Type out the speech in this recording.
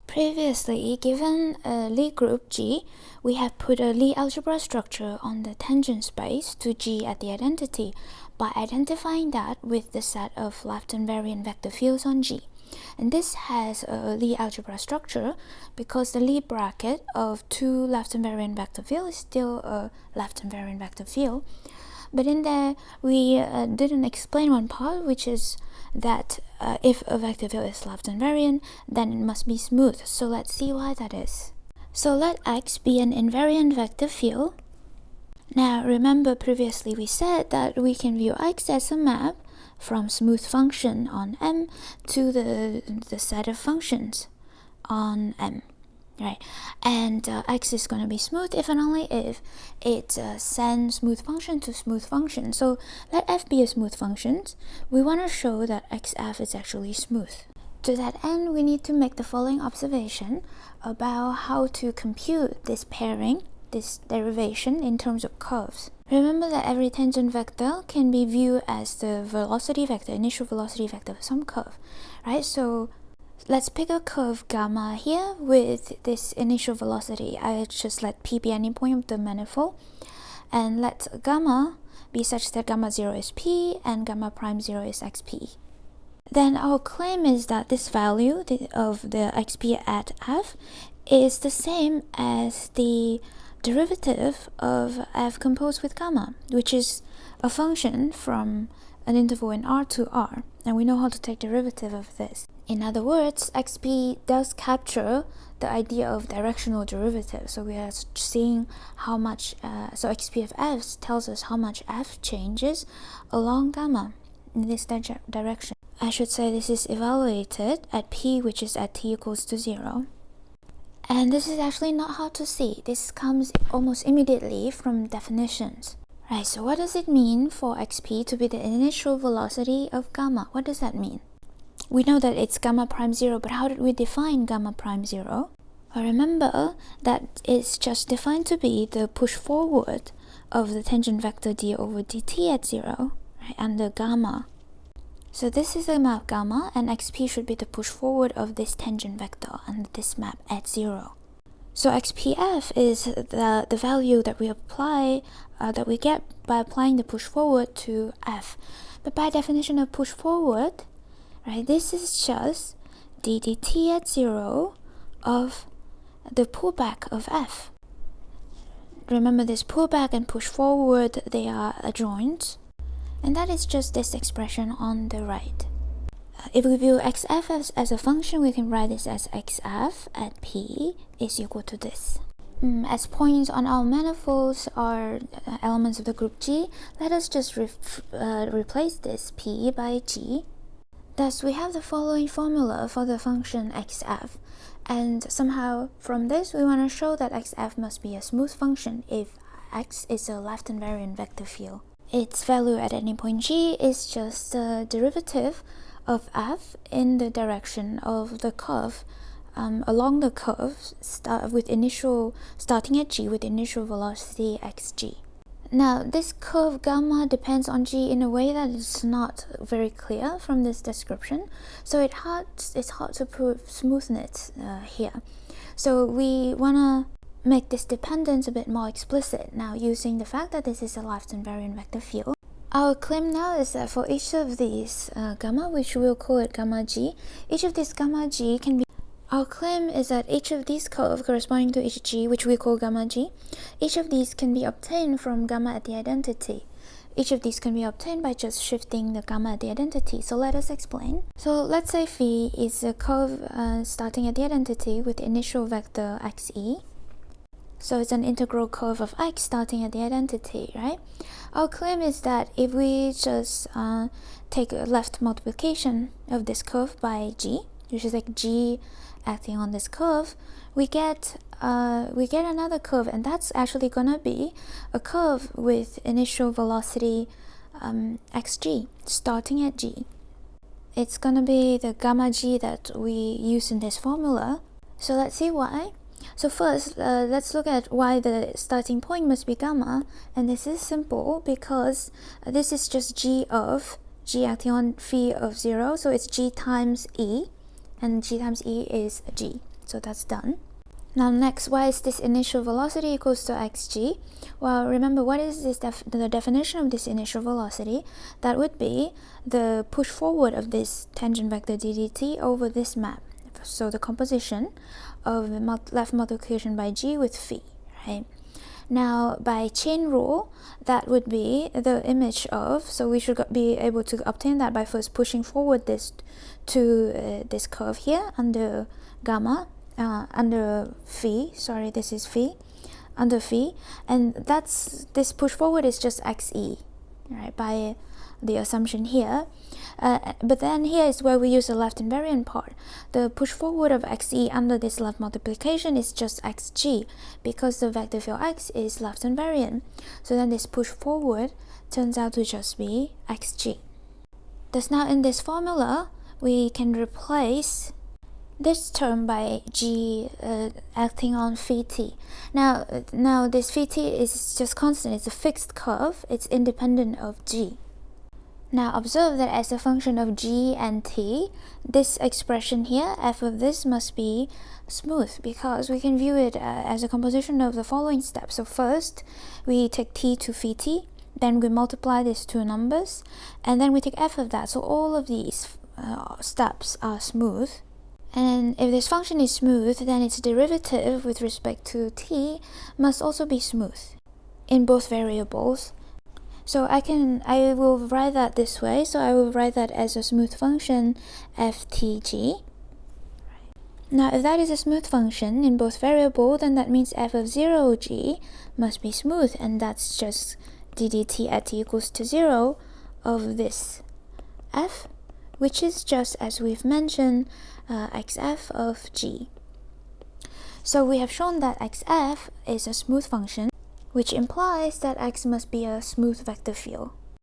Previously, given a Lie group G, we have put a Lie algebra structure on the tangent space to G at the identity by identifying that with the set of left invariant vector fields on G. And this has a Lie algebra structure because the Lie bracket of two left invariant vector fields is still a left invariant vector field. But in there, we didn't explain one part, which is that if a vector field is left invariant, then it must be smooth. So let's see why that is. So let X be an invariant vector field. Now remember previously we said that we can view X as a map from smooth function on M to the set of functions on M. Right, and X is going to be smooth if and only if it sends smooth function to smooth function. So let F be a smooth function. We want to show that XF is actually smooth. To that end, we need to make the following observation about how to compute this pairing, this derivation in terms of curves. Remember that every tangent vector can be viewed as the velocity vector, initial velocity vector of some curve, right? So let's pick a curve gamma here with this initial velocity. I just let P be any point of the manifold, and let gamma be such that gamma 0 is P and gamma prime 0 is XP. Then our claim is that this value of the XP at F is the same as the derivative of F composed with gamma, which is a function from an interval in R to R, and we know how to take derivative of this. In other words, XP does capture the idea of directional derivative. So we are seeing how much, so XP of F tells us how much F changes along gamma in this direction. I should say this is evaluated at P, which is at T equals to 0. And this is actually not hard to see. This comes almost immediately from definitions. Right, so what does it mean for XP to be the initial velocity of gamma? What does that mean? We know that it's gamma prime 0, but how did we define gamma prime 0? Well, remember that it's just defined to be the push forward of the tangent vector d over dt at 0, right, under gamma. So this is the map gamma, and XP should be the push forward of this tangent vector under this map at 0. So XPF is the value that we apply, that we get by applying the push forward to F. But by definition of push forward, right, this is just d dt at 0 of the pullback of F. Remember, this pullback and push forward, they are adjoint, and that is just this expression on the right. If we view XF as a function, we can write this as XF at P is equal to this. As points on our manifolds are elements of the group G, let us just replace this P by G. Thus, we have the following formula for the function XF, and somehow from this we want to show that XF must be a smooth function if X is a left invariant vector field. Its value at any point G is just the derivative of F in the direction of the curve, along the curve starting at G with initial velocity xg. Now this curve gamma depends on G in a way that is not very clear from this description, so it's hard to prove smoothness here. So we want to make this dependence a bit more explicit now using the fact that this is a left invariant vector field. Our claim now is that for each of these gamma, which we'll call it gamma G, each of these gamma G can be. Our claim is that each of these curves corresponding to each G, which we call gamma G, each of these can be obtained from gamma at the identity. Each of these can be obtained by just shifting the gamma at the identity. So let us explain. So let's say phi is a curve starting at the identity with the initial vector xe. So it's an integral curve of X starting at the identity, right? Our claim is that if we just take a left multiplication of this curve by G, which is like G acting on this curve, we get another curve, and that's actually gonna be a curve with initial velocity xg starting at G. It's gonna be the gamma G that we use in this formula. So let's see why. So first, let's look at why the starting point must be gamma, and this is simple because this is just G acting on phi of 0, so it's G times E, and G times E is G. So that's done. Now next, why is this initial velocity equals to xg? Well, remember, what is this the definition of this initial velocity? That would be the push forward of this tangent vector ddt over this map. So the composition of the left multiplication by g with phi, right? Now by chain rule, that would be the image of, so we should be able to obtain that by first pushing forward this to this curve here under gamma, under phi, sorry, this is phi, under phi, and that's, this push forward is just xe, right, by the assumption here. But then here is where we use the left invariant part. The push forward of xe under this left multiplication is just xg, because the vector field x is left invariant. So then this push forward turns out to just be xg. Thus now in this formula, we can replace this term by g acting on phi t. Now this phi t is just constant, it's a fixed curve, it's independent of g. Now observe that as a function of g and t, this expression here, f of this, must be smooth, because we can view it as a composition of the following steps. So first, we take t to phi t, then we multiply these two numbers, and then we take f of that. So all of these steps are smooth. And if this function is smooth, then its derivative with respect to t must also be smooth in both variables. So I will write that this way. So I will write that as a smooth function ftg. Now if that is a smooth function in both variables, then that means f of 0g must be smooth, and that's just ddt at t equals to 0 of this f, which is just, as we've mentioned, xf of g. So we have shown that xf is a smooth function, which implies that x must be a smooth vector field.